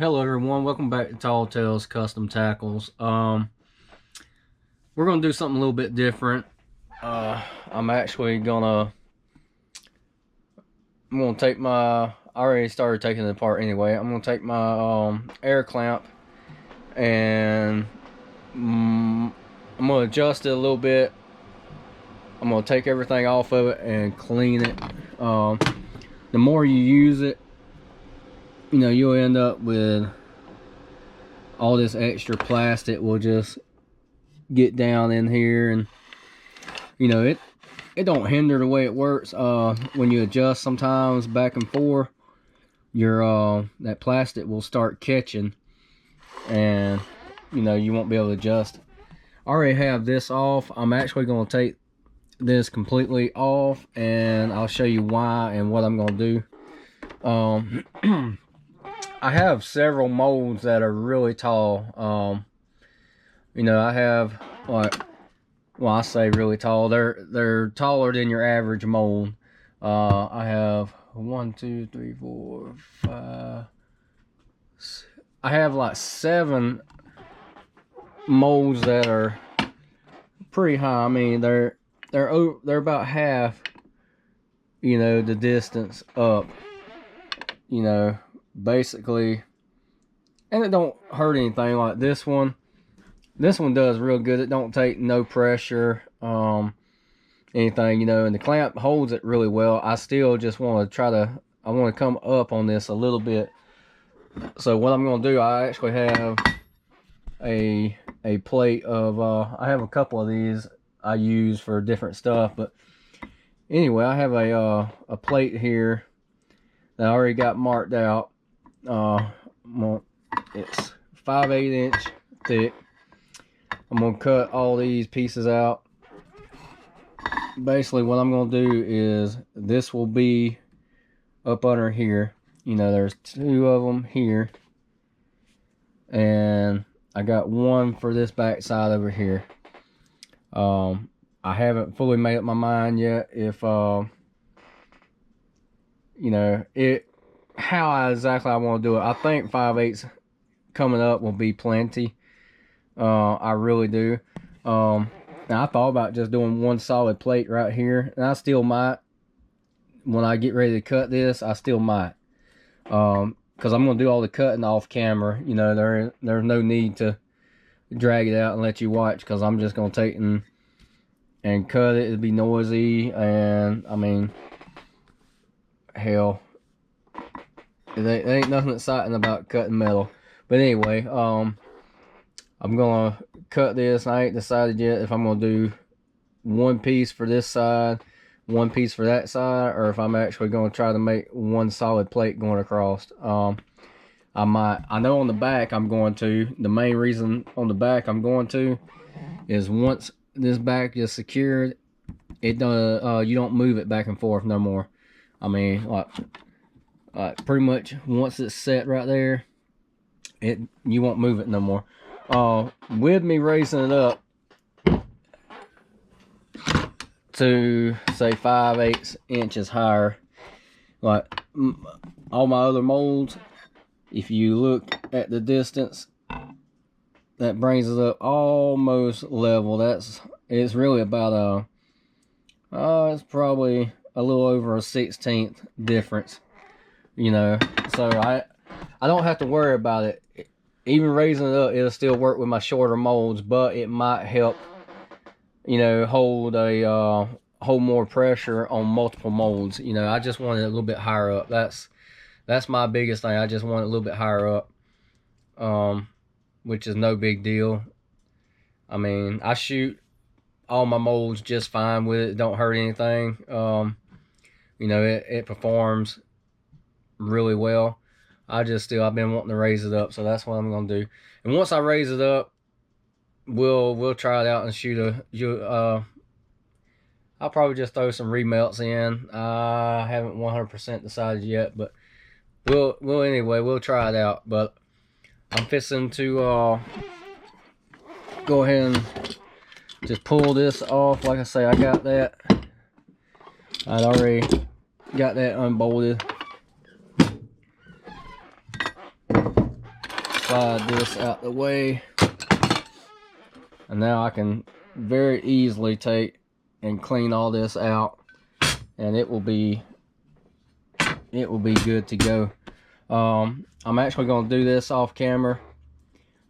Hello everyone, welcome back to Tall Tales Custom Tackles. We're gonna do something a little bit different. I'm actually gonna take my, I already started taking it apart anyway. I'm gonna take my air clamp and I'm gonna adjust it a little bit. I'm gonna take everything off of it and clean it. The more you use it, you know, you'll end up with all this extra plastic will just get down in here, and you know, it don't hinder the way it works. When you adjust sometimes back and forth, your that plastic will start catching, and you know, you won't be able to adjust. I already have this off. I'm actually going to take this completely off, and I'll show you why and what I'm going to do. I have several molds that are really tall. You know, I have, like, well, I say really tall. They're taller than your average mold. I have 1, 2, 3, 4, 5. I have like 7 molds that are pretty high. I mean, they're about half, you know, the distance up. You know, basically, and it don't hurt anything. Like this one does real good. It don't take no pressure, anything, you know, and the clamp holds it really well. I still just want to I want to come up on this a little bit. So what I'm going to do, I actually have a plate of I have a couple of these I use for different stuff, but anyway, I have a plate here that I already got marked out. It's 5/8 inch thick. I'm gonna cut all these pieces out. Basically, what I'm gonna do is this will be up under here. You know, there's 2 of them here, and I got 1 for this back side over here. I haven't fully made up my mind yet if you know, how exactly I want to do it. I think 5/8 coming up will be plenty. I really do. Now I thought about just doing 1 solid plate right here, and I still might. When I get ready to cut this, I still might. Because I'm gonna do all the cutting off camera. You know, there's no need to drag it out and let you watch, because I'm just gonna take and cut it. It'd be noisy, and I mean, hell, it ain't nothing exciting about cutting metal. But anyway, I'm gonna cut this. I ain't decided yet if I'm gonna do 1 piece for this side, 1 piece for that side, or if I'm actually gonna try to make 1 solid plate going across. I might. I know on the back I'm going to. The main reason on the back I'm going to is once this back is secured, it you don't move it back and forth no more. I mean, like pretty much once it's set right there, you won't move it no more. With me raising it up to say 5/8 inches higher, like all my other molds, if you look at the distance, that brings it up almost level. It's really about it's probably a little over a 1/16 difference, you know. So I don't have to worry about it. Even raising it up, it'll still work with my shorter molds, but it might help, you know, hold more pressure on multiple molds. You know, I just want it a little bit higher up. That's my biggest thing. I just want it a little bit higher up, which is no big deal. I mean, I shoot all my molds just fine with it. Don't hurt anything. You know, it performs really well. I've been wanting to raise it up, so that's what I'm gonna do. And once I raise it up, we'll try it out and shoot I'll probably just throw some remelts in. I haven't 100% decided yet, but we'll try it out. But I'm fixing to go ahead and just pull this off. Like I say, I got that. I'd already got that unbolted. slide this out the way. And now I can very easily take and clean all this out, and it will be good to go. I'm actually going to do this off camera,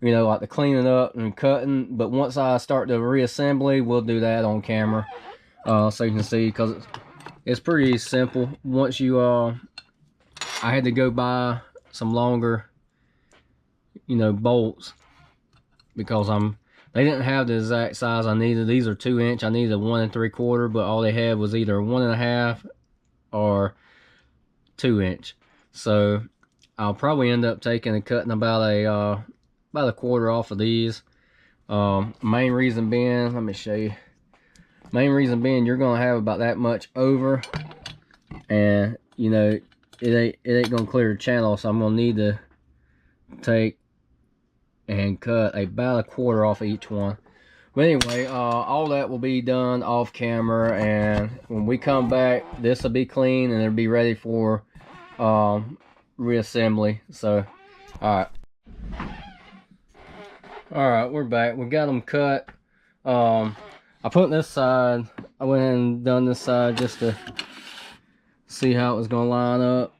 you know, like the cleaning up and cutting, but once I start the reassembly, we'll do that on camera, so you can see, because it's pretty simple. Once you I had to go buy some longer, you know, bolts, because they didn't have the exact size I needed. These are 2 inch. I needed a 1 3/4, but all they had was either 1 1/2 or 2 inch. So I'll probably end up taking and cutting about a 1/4 off of these. Main reason being, let me show you. Main reason being, you're gonna have about that much over, and you know it ain't gonna clear the channel, so I'm gonna need to take and cut about 1/4 off each one. But anyway, all that will be done off camera, and when we come back, this will be clean and it'll be ready for reassembly. So all right, we're back. We got them cut. I put this side, I went ahead and done this side just to see how it was gonna line up.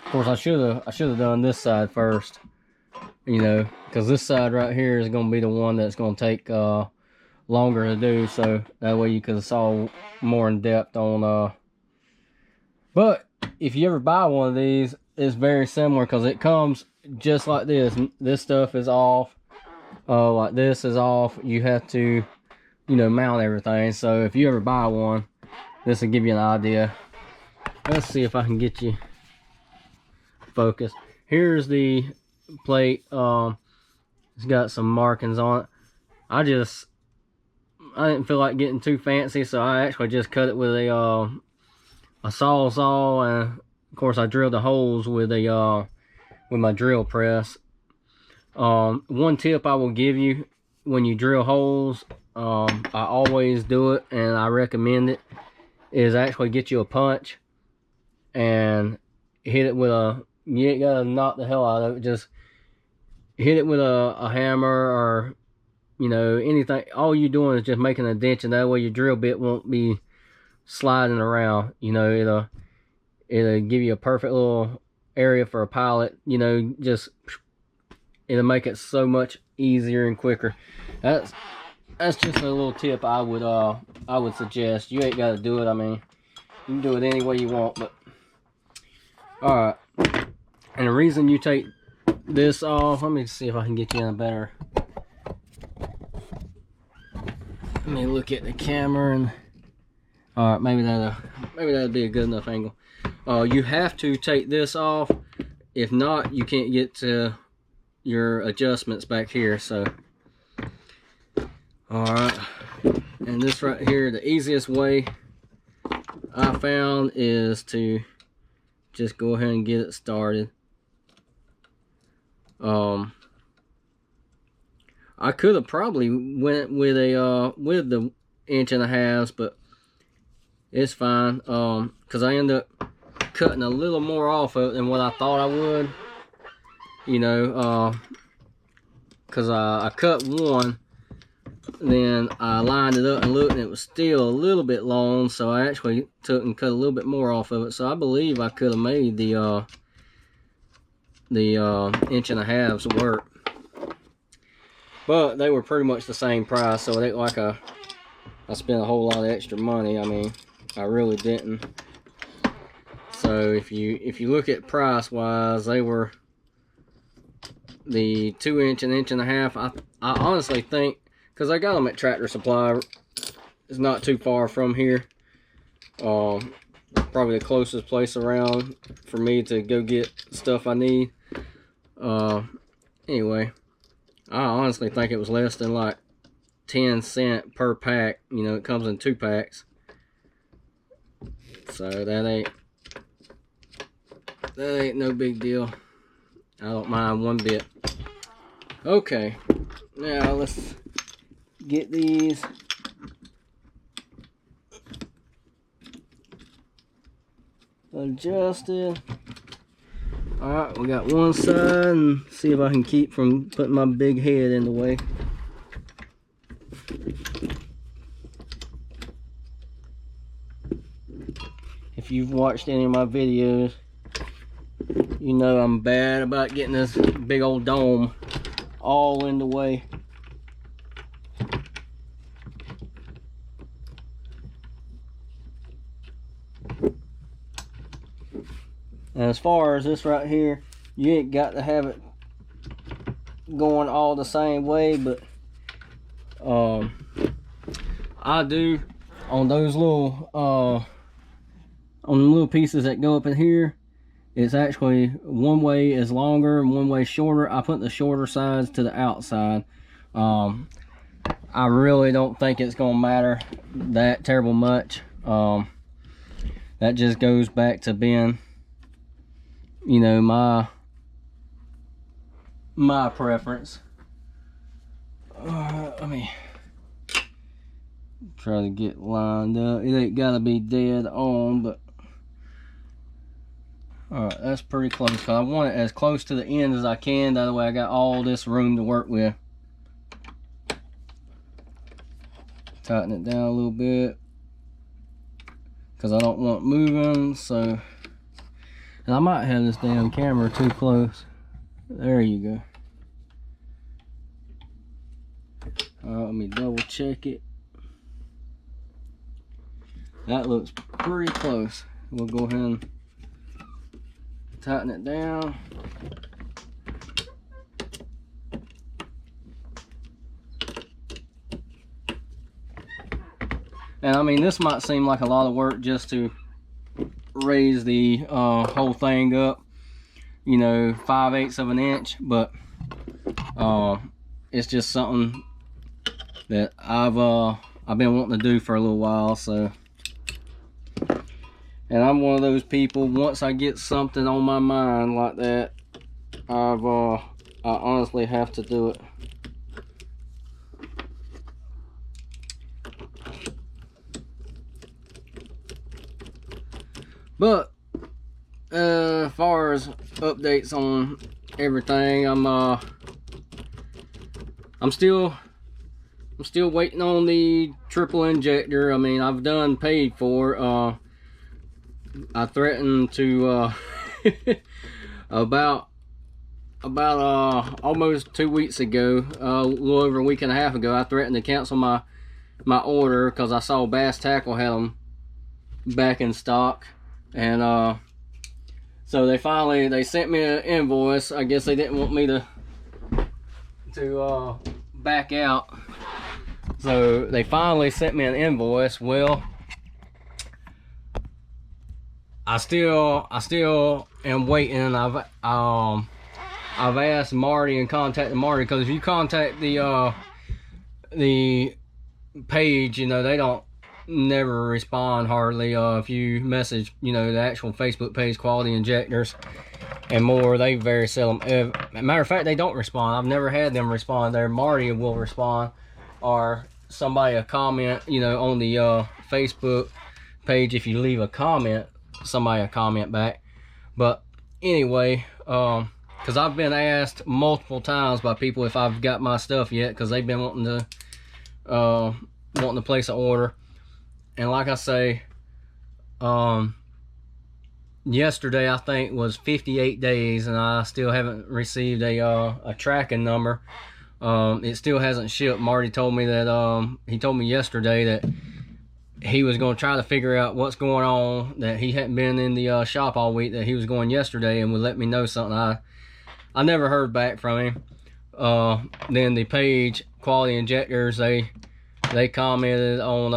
Of course, I should have done this side first, you know, because this side right here is going to be the one that's going to take longer to do, so that way you could have saw more in depth on. But if you ever buy one of these, it's very similar, because it comes just like this. This stuff is off, like this is off. You have to, you know, mount everything. So if you ever buy one, this will give you an idea. Let's see if I can get you focus. Here's the plate. It's got some markings on it. I didn't feel like getting too fancy, so I actually just cut it with a sawzall, and of course I drilled the holes with my drill press. One tip I will give you when you drill holes, I always do it and I recommend it, is actually get you a punch and hit it with you ain't gotta knock the hell out of it, just hit it with a hammer, or you know, anything. All you're doing is just making a dent, and that way your drill bit won't be sliding around. You know, it'll give you a perfect little area for a pilot. You know, just it'll make it so much easier and quicker. That's just a little tip I would suggest. You ain't gotta do it. I mean, you can do it any way you want, but all right. And the reason you take this off, let me see if I can get you in a better. Let me look at the camera, and all right, maybe that'll be a good enough angle. You have to take this off. If not, you can't get to your adjustments back here. So, all right, and this right here, the easiest way I found is to just go ahead and get it started. I could have probably went with the 1.5 inches, but it's fine. Cause I ended up cutting a little more off of it than what I thought I would. You know, cause I cut one, then I lined it up and looked, and it was still a little bit long. So I actually took and cut a little bit more off of it. So I believe I could have made the 1.5 inches work, but they were pretty much the same price, so it ain't like I spent a whole lot of extra money. I mean, I really didn't. So if you look at price wise, they were the 2 inch and 1.5 inches. I honestly think, because I got them at Tractor Supply, it's not too far from here. Probably the closest place around for me to go get stuff I need. Anyway, I honestly think it was less than like 10 cents per pack. You know, it comes in 2 packs, so that ain't no big deal. I don't mind one bit. Okay, now let's get these. adjusted. Alright, we got one side, and see if I can keep from putting my big head in the way. If you've watched any of my videos, you know I'm bad about getting this big old dome all in the way. And as far as this right here, you ain't got to have it going all the same way, but I do on those little on the little pieces that go up in here. It's actually one way is longer and one way shorter. I put the shorter sides to the outside. I really don't think it's gonna matter that terrible much. That just goes back to being, you know, my preference. Let me try to get lined up. It ain't gotta be dead on, but alright, that's pretty close, because I want it as close to the end as I can. That way I got all this room to work with. Tighten it down a little bit, because I don't want it moving. So, and I might have this damn camera too close. There you go. Let me double check it. That looks pretty close. We'll go ahead and tighten it down. And I mean, this might seem like a lot of work just to raise the whole thing up, you know, 5/8 of an inch, but it's just something that I've been wanting to do for a little while. So, and I'm one of those people, once I get something on my mind like that, I honestly have to do it. But as far as updates on everything, I'm still waiting on the triple injector. I mean, I've done paid for. I threatened to about almost 2 weeks ago, a little over a week and a half ago, I threatened to cancel my order because I saw Bass Tackle had them back in stock. And so they sent me an invoice. I guess they didn't want me to back out, so they finally sent me an invoice. Well, I still am waiting. I've asked Marty and contacted Marty, because if you contact the page, you know, they don't never respond hardly. If you message, you know, the actual Facebook page, Quality Injectors and more, they very seldom, matter of fact, they don't respond. I've never had them respond there. Marty will respond, or somebody a comment, you know, on the Facebook page. If you leave a comment, somebody a comment back. But anyway, because I've been asked multiple times by people if I've got my stuff yet, because they've been wanting to place an order. And like I say, yesterday I think was 58 days, and I still haven't received a tracking number. It still hasn't shipped. Marty told me that he told me yesterday that he was going to try to figure out what's going on, that he hadn't been in the shop all week, that he was going yesterday and would let me know something. I never heard back from him. Then the page Quality Injectors, they commented on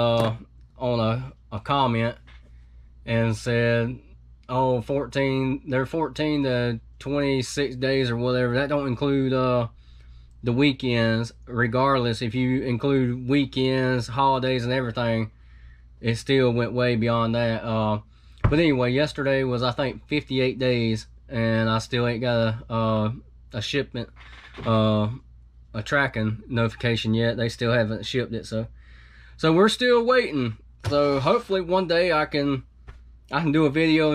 a comment and said, oh, they're 14 to 26 days or whatever. That don't include the weekends. Regardless, if you include weekends, holidays and everything, it still went way beyond that. But anyway, yesterday was, I think, 58 days, and I still ain't got a shipment, a tracking notification yet. They still haven't shipped it, so we're still waiting. So hopefully one day I can do a video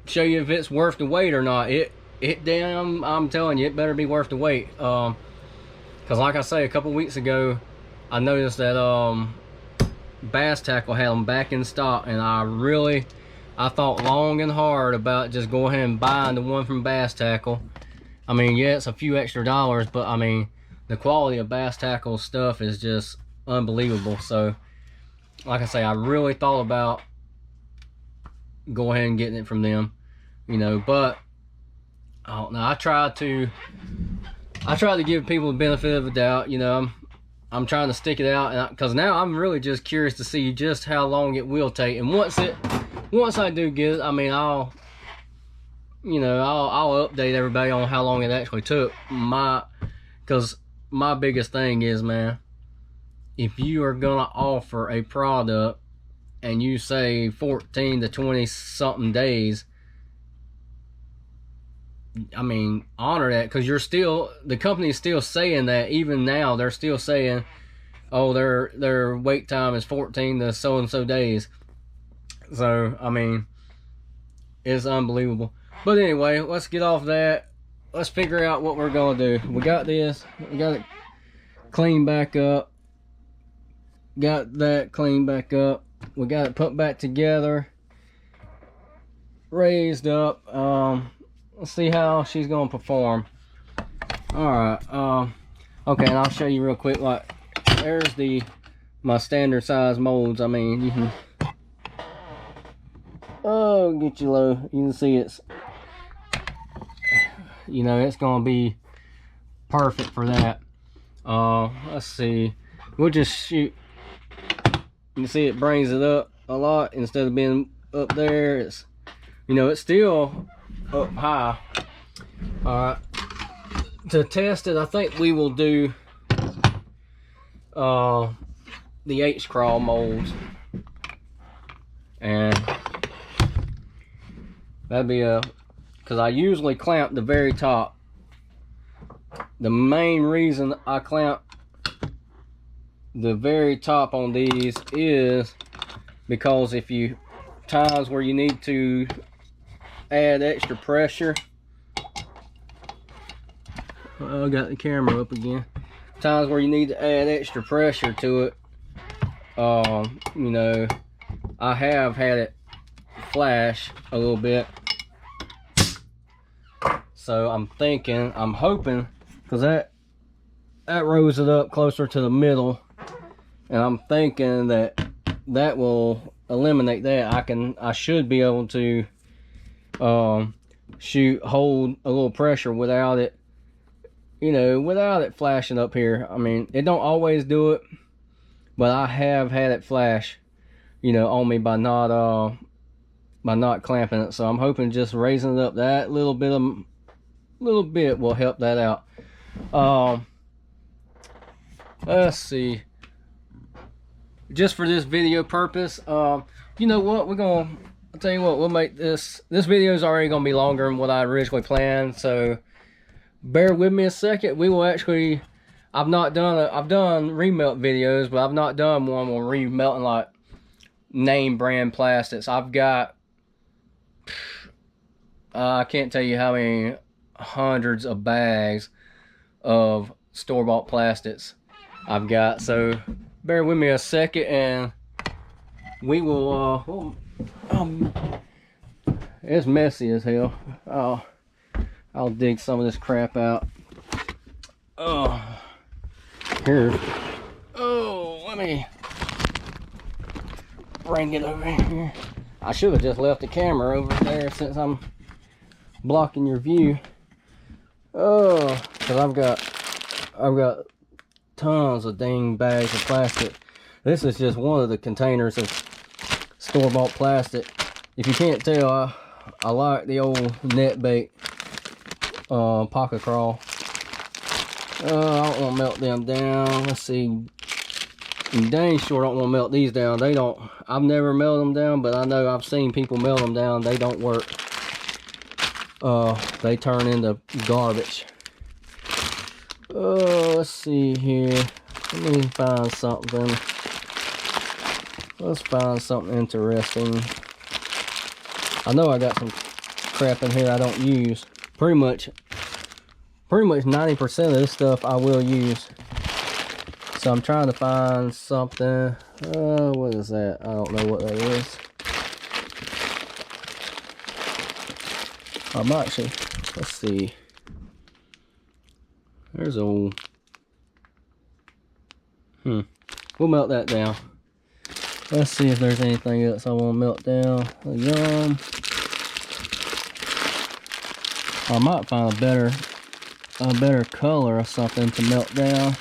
show you if it's worth the wait or not. I'm telling you, it better be worth the wait. Because like I say, a couple weeks ago, I noticed that Bass Tackle had them back in stock, and I thought long and hard about just going ahead and buying the one from Bass Tackle. I mean, yeah, it's a few extra dollars, but I mean, the quality of Bass Tackle stuff is just unbelievable. So, like I say, I really thought about going ahead and getting it from them, you know, but I don't know. I try to give people the benefit of the doubt, you know. I'm trying to stick it out, because now I'm really just curious to see just how long it will take. And once I do get it, I mean, I'll update everybody on how long it actually took. Because my biggest thing is, man, if you are gonna offer a product and you say 14 to 20 something days, I mean, honor that, because the company's still saying that. Even now, they're still saying, oh, their wait time is 14 to so and so days. So I mean, it's unbelievable. But anyway, let's get off that. Let's figure out what we're gonna do. We got this. We got it cleaned back up. Got that cleaned back up. We got it put back together, raised up. Let's see how she's gonna perform. All right. Okay, and I'll show you real quick. Like, there's my standard size molds. I mean, you can. Oh, get you low. You can see it's. You know, it's gonna be perfect for that. Let's see. We'll just shoot. You can see it brings it up a lot instead of being up there. It's, you know, it's still up high. All right. To test it, I think we will do the H-crawl molds, and that'd be because I usually clamp the very top. The main reason I clamp the very top on these is because if you times where you need to add extra pressure. I got the camera up again. Times where you need to add extra pressure to it. You know, I have had it flash a little bit. So I'm hoping, because that rose it up closer to the middle, and I'm thinking that will eliminate that. I should be able to hold a little pressure without it, you know, without it flashing up here. I mean, it don't always do it, but I have had it flash, you know, on me by not clamping it. So I'm hoping just raising it up that little bit will help that out. Let's see. Just for this video purpose, you know what, I'll tell you what, we'll make this video is already gonna be longer than what I originally planned, so bear with me a second. We will actually, I've done remelt videos, but I've not done one where remelting like name brand plastics. I've got, I can't tell you how many hundreds of bags of store-bought plastics I've got, so bear with me a second and we will it's messy as hell. I'll dig some of this crap out. Here. Let me bring it over here. I should have just left the camera over there since I'm blocking your view. Because I've got tons of dang bags of plastic. This is just one of the containers of store-bought plastic. If you can't tell, I like the old net bait pocket crawl. I don't want to melt them down. Let's see. Dang sure don't want to melt these down. They don't. I've never melted them down, but I know I've seen people melt them down. They don't work. They turn into garbage. Let's see here. Let me find something. Let's find something interesting. I know I got crap in here I don't use. Pretty much 90% of this stuff I will use. So I'm trying to find something. What is that? I don't know what that is. I'm actually, let's see. There's old. We'll melt that down. Let's see if there's anything else I want to melt down. Yum. I might find a better color or something to melt down.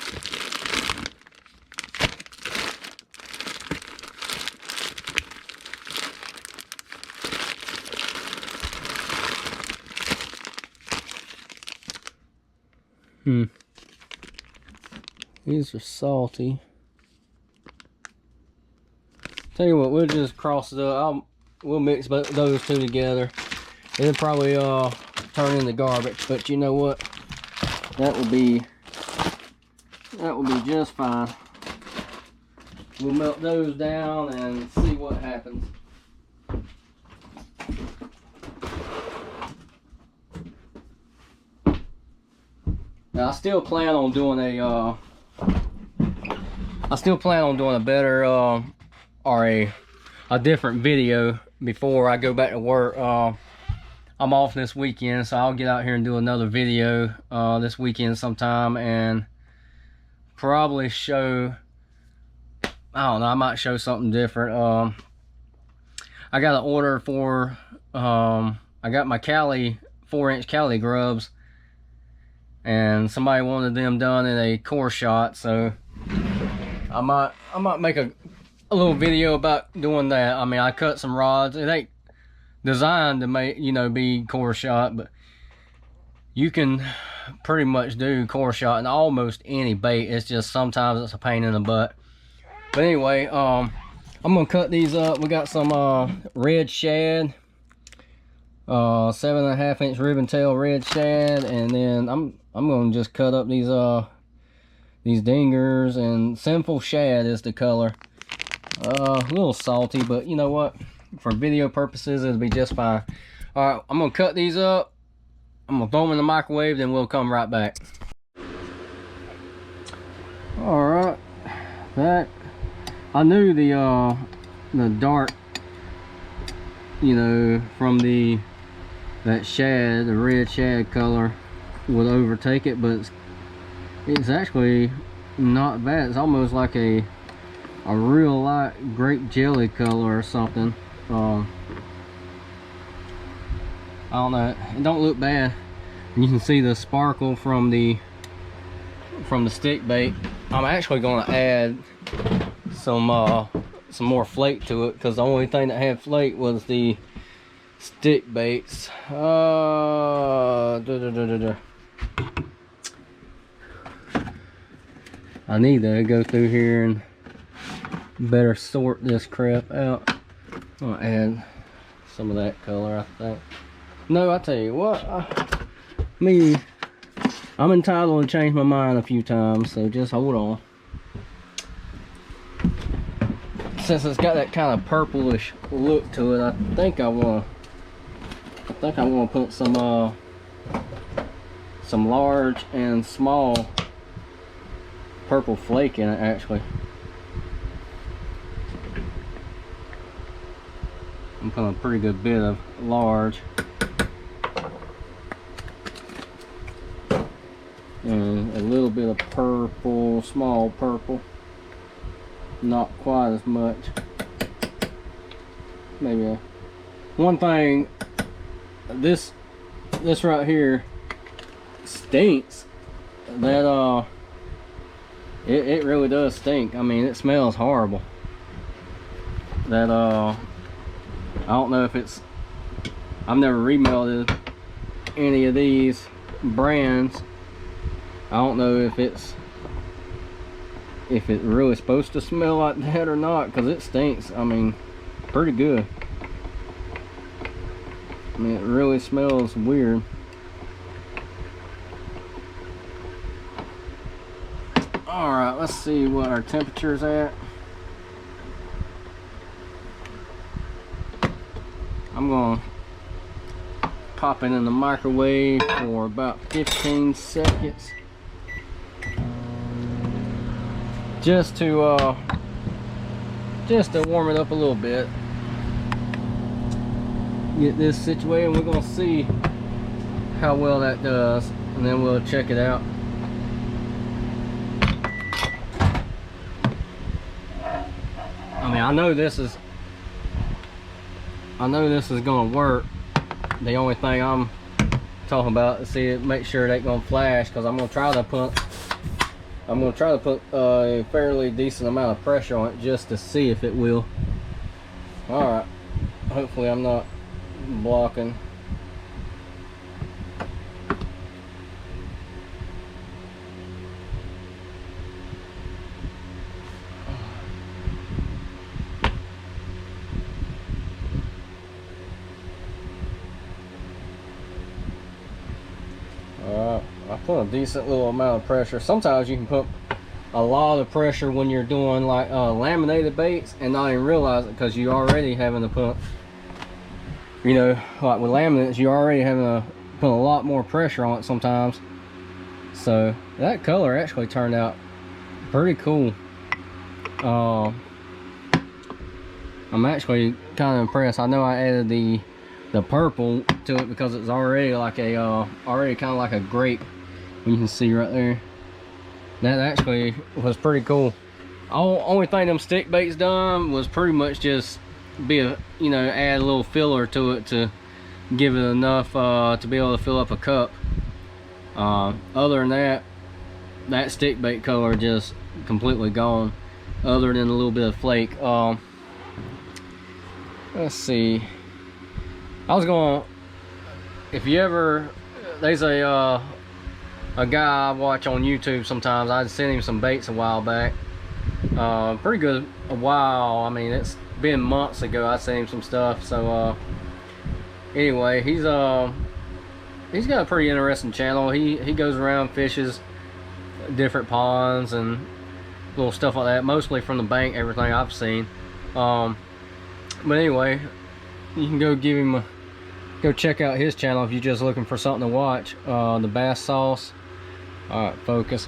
These are salty. Tell you what, we'll just cross it up. We'll mix those two together. It'll probably turn into garbage, but you know what? That will be just fine. We'll melt those down and see what happens. Now I still plan on doing a better or a different video before I go back to work. I'm off this weekend, so I'll get out here and do another video this weekend sometime, and probably show, I don't know, I might show something different. I got an order for I got my Cali 4-inch Cali grubs, and somebody wanted them done in a core shot, so I might make a little video about doing that. I mean, I cut some rods. It ain't designed to make, you know, be core shot, but you can pretty much do core shot in almost any bait. It's just sometimes it's a pain in the butt. But anyway, I'm gonna cut these up. We got some red shad, 7.5-inch ribbon tail red shad, and then I'm gonna just cut up these dingers, and Sinful Shad is the color. A little salty, but you know what? For video purposes, it'll be just fine. All right, I'm gonna cut these up. I'm gonna throw them in the microwave, then we'll come right back. All right, that I knew the dark, you know, from that shad, the red shad color would overtake it, but it's actually not bad. It's almost like a real light grape jelly color or something. I don't know, it don't look bad. You can see the sparkle from the stick bait. I'm actually going to add some more flake to it, because the only thing that had flake was the stick baits. I need to go through here and better sort this crap out. I'm gonna add some of that color, I think. No, I tell you what, I'm entitled to change my mind a few times, so just hold on. Since it's got that kind of purplish look to it, I think I want to put some large and small purple flake in it, actually. I'm putting a pretty good bit of large and a little bit of purple, small purple, not quite as much. Maybe one thing, this right here stinks. That it really does stink. I mean, it smells horrible. That I don't know if it's, I've never remelted any of these brands. I don't know if it's really supposed to smell like that or not, because it stinks. I mean, pretty good. I mean, it really smells weird. Alright, let's see what our temperature's at. I'm going to pop it in the microwave for about 15 seconds. Just to warm it up a little bit. Get this situated, and we're gonna see how well that does, and then we'll check it out. I mean, I know this is gonna work. The only thing I'm talking about is see it, make sure it ain't gonna flash, because I'm gonna try to put a fairly decent amount of pressure on it just to see if it will. All right. Hopefully I'm not blocking. I put a decent little amount of pressure. Sometimes you can put a lot of pressure when you're doing like laminated baits and not even realize it, because you already having to put, you know, like with laminates, you already having to put a lot more pressure on it sometimes. So that color actually turned out pretty cool. I'm actually kind of impressed. I know I added the purple to it because it's already like a already kind of like a grape. You can see right there. That actually was pretty cool. Only thing them stick baits done was pretty much just be a, you know, add a little filler to it to give it enough to be able to fill up a cup. Other than that, that stick bait color just completely gone, other than a little bit of flake. Let's see. I was going, if you ever, there's a guy I watch on YouTube sometimes. I sent him some baits a while back. Pretty good a while. I mean, it's been months ago I sent him some stuff. So anyway, he's got a pretty interesting channel. He goes around, fishes different ponds and little stuff like that, mostly from the bank, everything I've seen. But anyway, you can go give him go check out his channel if you're just looking for something to watch. The bass sauce. All right, focus.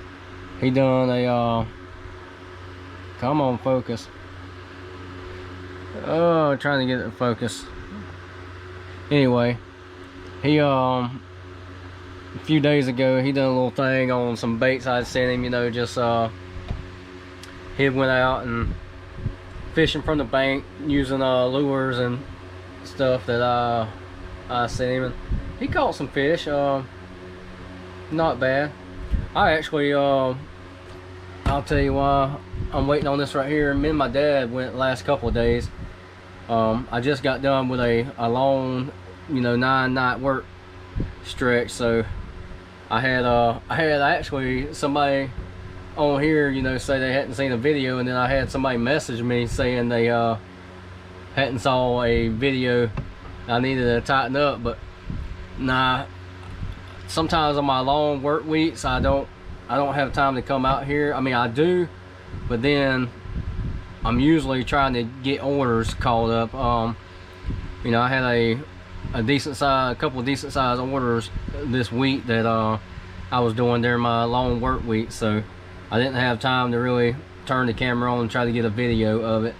He done a come on, focus. Oh, trying to get it to focus. Anyway, he a few days ago he done a little thing on some baits I'd sent him. You know, just he went out and fishing from the bank using lures and stuff that I sent him, and he caught some fish. Not bad. I actually I'll tell you why I'm waiting on this right here. Me and my dad went the last couple of days. I just got done with a long, you know, 9-night work stretch, so I had actually somebody on here, you know, say they hadn't seen a video, and then I had somebody message me saying they hadn't saw a video. I needed to tighten up, but nah, sometimes on my long work weeks I don't have time to come out here. I mean, I do, but then I'm usually trying to get orders called up. You know, I had a couple of decent size orders this week that I was doing during my long work week, so I didn't have time to really turn the camera on and try to get a video of it.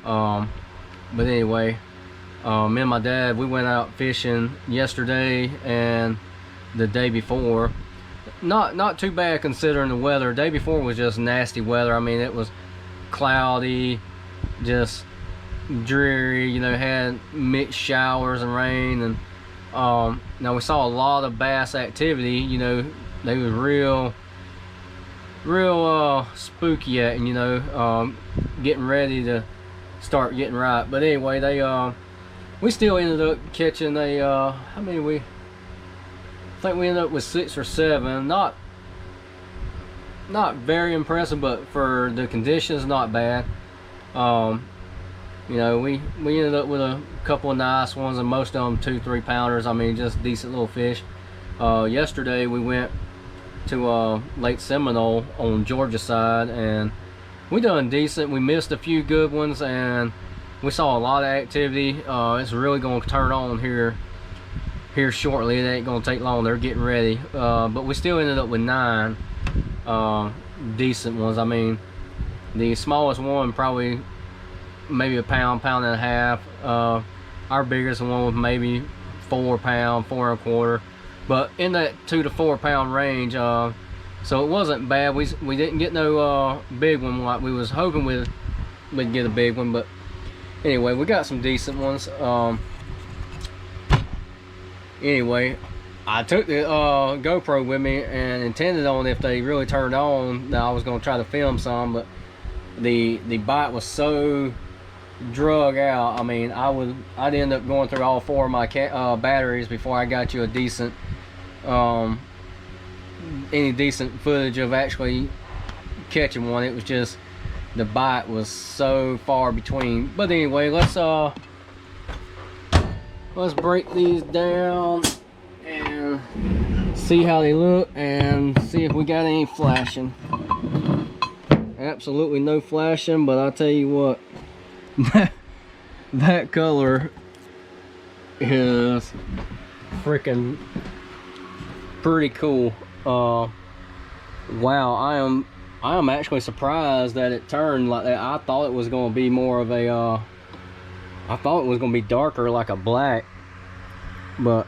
But anyway, me and my dad, we went out fishing yesterday and the day before. Not too bad considering the weather. The day before was just nasty weather. I mean, it was cloudy, just dreary, you know, had mixed showers and rain. And now we saw a lot of bass activity. You know, they was real spooky at, and you know, getting ready to start getting right. But anyway, we still ended up catching a how many I think we ended up with 6 or 7. Not very impressive, but for the conditions, not bad. You know, we ended up with a couple of nice ones, and most of them 2-3 pounders. I mean, just decent little fish. Yesterday we went to Lake Seminole on Georgia side, and we done decent. We missed a few good ones, and we saw a lot of activity. It's really going to turn on here here shortly. It ain't gonna take long. They're getting ready. But we still ended up with 9 decent ones. I mean, the smallest one probably maybe a pound, pound and a half. Our biggest one was maybe 4 pound, 4 and a quarter. But in that 2 to 4 pound range. So it wasn't bad. We didn't get no big one like we was hoping we'd get a big one. But anyway, we got some decent ones. Anyway, I took the GoPro with me and intended on, if they really turned on, that I was gonna try to film some. But the bite was so drug out. I mean, I'd end up going through all 4 of my batteries before I got you a decent any decent footage of actually catching one. It was just, the bite was so far between. But anyway, let's break these down and see how they look and see if we got any flashing. Absolutely no flashing, but I'll tell you what, that color is freaking pretty cool. Wow, I am actually surprised that it turned like that. I thought it was going to be more of a I thought it was going to be darker, like a black. But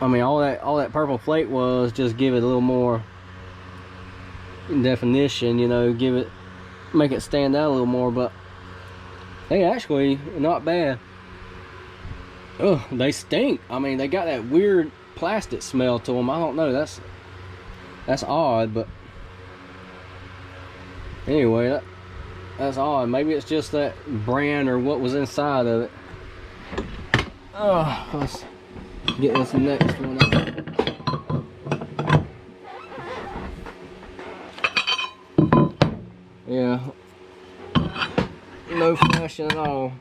I mean, all that purple flake was just give it a little more definition, you know, make it stand out a little more. But they actually not bad. Oh, they stink. I mean, they got that weird plastic smell to them. I don't know, that's odd. But anyway, that's odd. Maybe it's just that brand or what was inside of it. Oh, let's get this next one up. Yeah, no flashing at all.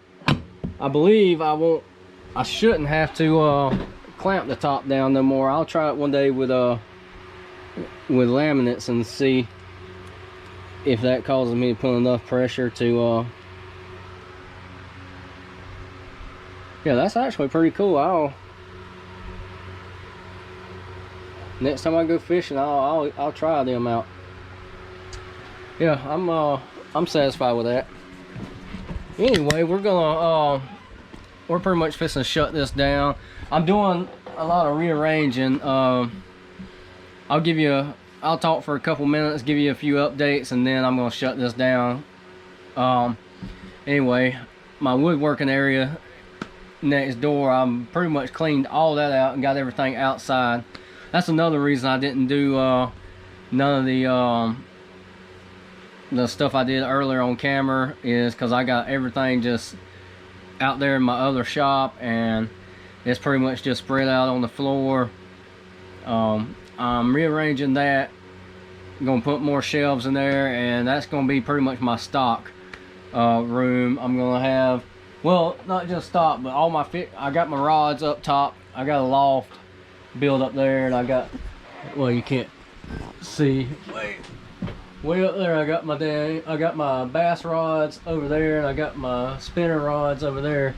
I believe I shouldn't have to clamp the top down no more. I'll try it one day with laminates and see if that causes me to put enough pressure to yeah, that's actually pretty cool. Next time I go fishing, I'll try them out. Yeah, I'm satisfied with that. Anyway, we're pretty much fixing to shut this down. I'm doing a lot of rearranging. I'll talk for a couple minutes, give you a few updates, and then I'm gonna shut this down. Anyway, my woodworking area next door, I'm pretty much cleaned all that out and got everything outside. That's another reason I didn't do none of the stuff I did earlier on camera, is because I got everything just out there in my other shop and it's pretty much just spread out on the floor. I'm rearranging that. I'm gonna put more shelves in there, and that's gonna be pretty much my stock room. I'm gonna have, well, not just stock, but all my I got my rods up top. I got a loft built up there, and I got, well, you can't see, way up there I got my bass rods over there, and I got my spinner rods over there.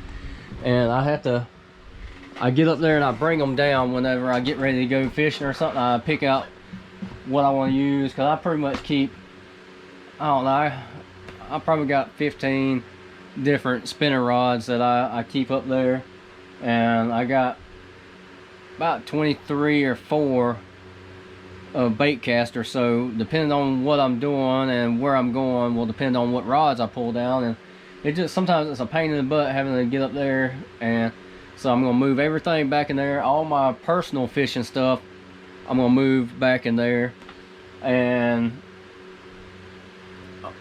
And I get up there and I bring them down whenever I get ready to go fishing or something. I pick out what I want to use, because I pretty much keep, I don't know, I probably got 15 different spinner rods that I keep up there, and I got about 23 or 4 bait casters. So depending on what I'm doing and where I'm going will depend on what rods I pull down, and it just, sometimes it's a pain in the butt having to get up there. And so I'm gonna move everything back in there. All my personal fishing stuff I'm gonna move back in there, and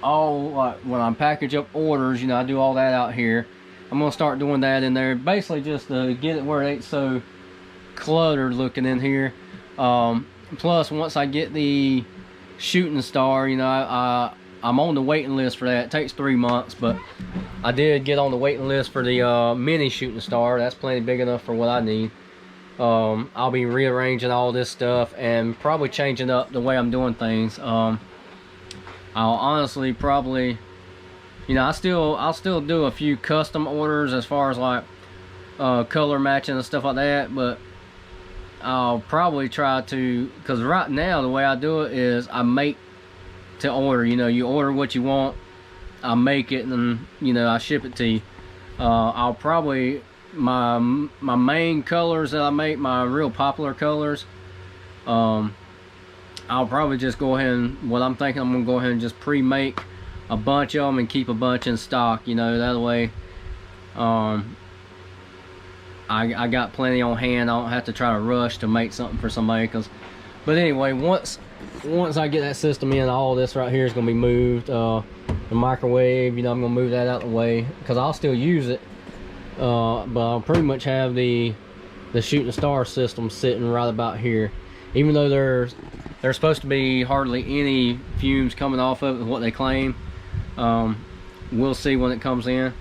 all, like, when I package up orders, you know, I do all that out here. I'm gonna start doing that in there, basically just to get it where it ain't so cluttered looking in here. Plus, once I get the shooting star, you know, I'm on the waiting list for that. It takes 3 months, but I did get on the waiting list for the mini shooting star. That's plenty big enough for what I need. I'll be rearranging all this stuff and probably changing up the way I'm doing things. I'll honestly probably, you know, I'll still do a few custom orders as far as like color matching and stuff like that, but I'll probably try to, because right now the way I do it is I make to order. You know, you order what you want, I make it, and then, you know, I ship it to you. I'll probably, my main colors that I make, my real popular colors, I'll probably just go ahead and, what I'm thinking, I'm gonna go ahead and just pre-make a bunch of them and keep a bunch in stock. You know, that way I got plenty on hand. I don't have to try to rush to make something for somebody. But anyway, once I get that system in, all this right here is gonna be moved. The microwave, you know, I'm gonna move that out of the way because I'll still use it, but I'll pretty much have the shooting star system sitting right about here. Even though there's supposed to be hardly any fumes coming off of it, what they claim. We'll see when it comes in.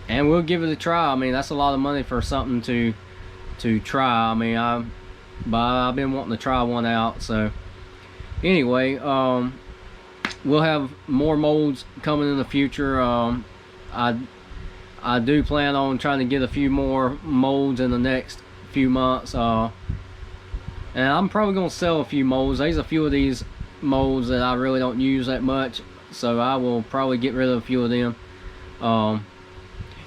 And we'll give it a try. I mean, that's a lot of money for something to try. I mean, I've been wanting to try one out. So anyway, we'll have more molds coming in the future. I do plan on trying to get a few more molds in the next few months. And I'm probably gonna sell a few molds. There's a few of these molds that I really don't use that much, so I will probably get rid of a few of them.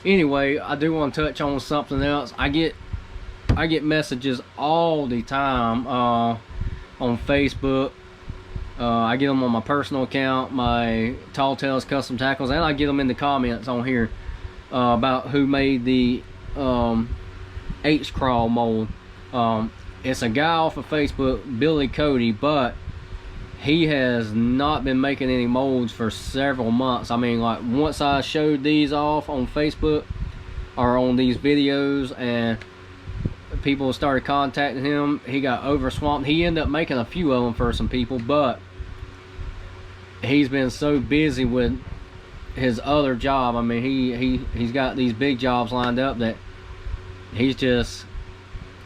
Anyway, I do want to touch on something else. I get messages all the time on Facebook. I get them on my personal account, my Tall Tales Custom Tackles, and I get them in the comments on here about who made the H-crawl mold. It's a guy off of Facebook, Billy Cody, but he has not been making any molds for several months. I mean, like, once I showed these off on Facebook or on these videos and people started contacting him, he got overswamped. He ended up making a few of them for some people, but he's been so busy with his other job. I mean, he's got these big jobs lined up that he's just,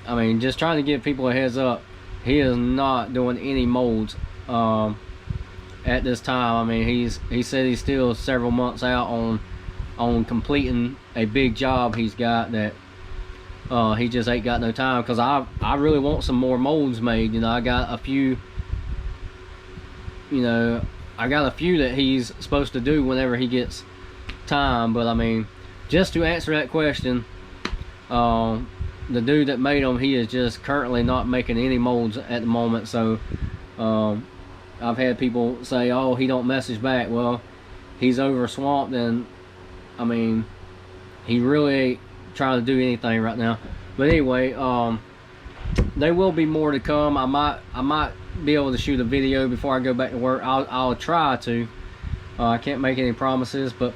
I mean, just trying to give people a heads up. He is not doing any molds at this time. I mean, he said he's still several months out on completing a big job he's got that he just ain't got no time. Because I really want some more molds made. You know, I got a few, you know, I got a few that he's supposed to do whenever he gets time. But I mean, just to answer that question, the dude that made them, he is just currently not making any molds at the moment. So I've had people say, oh, he don't message back. Well, he's over swamped, and I mean, he really ain't trying to do anything right now. But anyway, there will be more to come. I might be able to shoot a video before I go back to work. I'll try to. I can't make any promises, but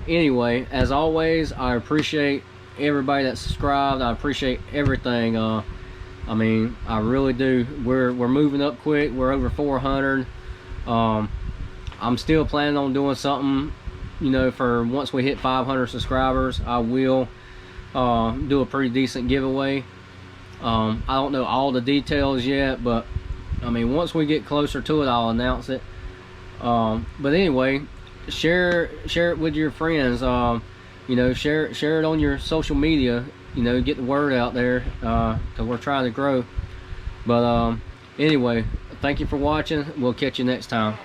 anyway, as always, I appreciate everybody that subscribed. I appreciate everything. I mean, I really do. We're moving up quick. We're over 400. I'm still planning on doing something, you know, for once we hit 500 subscribers. I will do a pretty decent giveaway. I don't know all the details yet, but I mean, once we get closer to it, I'll announce it. But anyway, share it with your friends. You know, share it on your social media. You know, get the word out there, because we're trying to grow. But anyway, thank you for watching. We'll catch you next time.